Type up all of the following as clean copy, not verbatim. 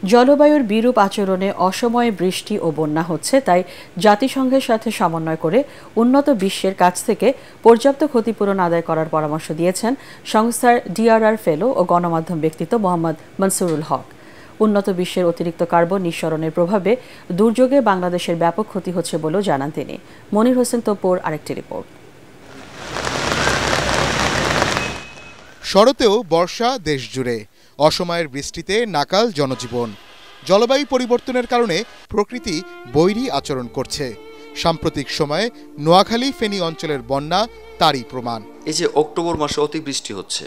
জলবায়ুর বিরূপ আচরণে অসময়ে বৃষ্টি ও বন্যা হচ্ছে, তাই জাতিসংঘের সাথে সমন্বয় করে উন্নত বিশ্বের কাছ থেকে পর্যাপ্ত ক্ষতিপূরণ আদায় করার পরামর্শ দিয়েছেন সংস্থার ডিআরআর ফেলো ও গণমাধ্যম ব্যক্তিত্ব মোহাম্মদ মনসুরুল হক। উন্নত বিশ্বের অতিরিক্ত কার্বন নিঃসরণের প্রভাবে দুর্যোগে বাংলাদেশের ব্যাপক ক্ষতি হচ্ছে বলেও জানান তিনি। মনির হোসেন তপুর আরেকটি রিপোর্ট। শরতেও বর্ষা দেশজুড়ে, অসময়ের বৃষ্টিতে নাকাল জনজীবন। জলবায়ু পরিবর্তনের কারণে প্রকৃতি বৈরী আচরণ করছে। সাম্প্রতিক সময়ে নোয়াখালী ফেনী অঞ্চলের বন্যা তারই প্রমাণ। এই যে অক্টোবর মাসে অতিবৃষ্টি হচ্ছে,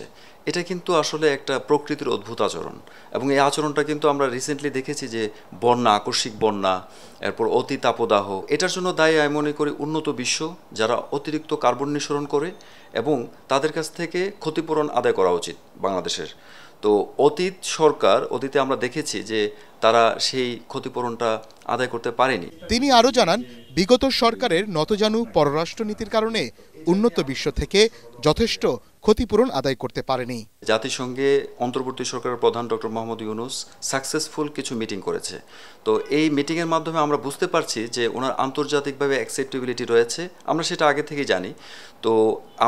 এটা কিন্তু আসলে একটা প্রকৃতির অদ্ভুত আচরণ, এবং এই আচরণটা কিন্তু আমরা রিসেন্টলি দেখেছি যে বন্যা, আকস্মিক বন্যা, এরপর অতি তাপদাহ। এটার জন্য দায়ী আমি মনে করি উন্নত বিশ্ব, যারা অতিরিক্ত কার্বন নিঃসরণ করে, এবং তাদের কাছ থেকে ক্ষতিপূরণ আদায় করা উচিত বাংলাদেশের। তো অতীতে আমরা দেখেছি যে তারা সেই ক্ষতিপূরণটা আদায় করতে পারেনি। তিনি আরও জানান, বিগত সরকারের নতজানু পররাষ্ট্রনীতির কারণে উন্নত বিশ্ব থেকে যথেষ্ট ক্ষতিপূরণ আদায় করতে পারেনি। জাতিসংঘে অন্তর্বর্তী সরকারের প্রধান ডক্টর মোহাম্মদ ইউনূস সাকসেসফুল কিছু মিটিং করেছে। তো এই মিটিংয়ের মাধ্যমে আমরা বুঝতে পারছি যে ওনার আন্তর্জাতিকভাবে অ্যাকসেপ্টেবিলিটি রয়েছে, আমরা সেটা আগে থেকেই জানি। তো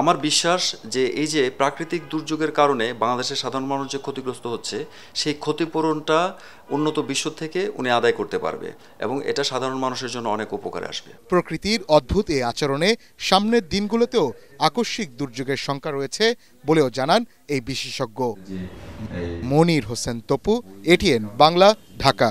আমার বিশ্বাস যে এই যে প্রাকৃতিক দুর্যোগের কারণে বাংলাদেশের সাধারণ মানুষ যে ক্ষতিগ্রস্ত হচ্ছে, সেই ক্ষতিপূরণটা উন্নত বিশ্ব থেকে উনি আদায় করতে পারবে, এবং এটা সাধারণ মানুষের জন্য অনেক উপকারে আসবে। প্রকৃতির অদ্ভুত এই আচরণে সামনের দিনগুলোতেও আকস্মিক দুর্যোগের শঙ্কা রয়েছে বলেও জানান এই বিশেষজ্ঞ। মনির হোসেন তপু, এটিএন বাংলা, ঢাকা।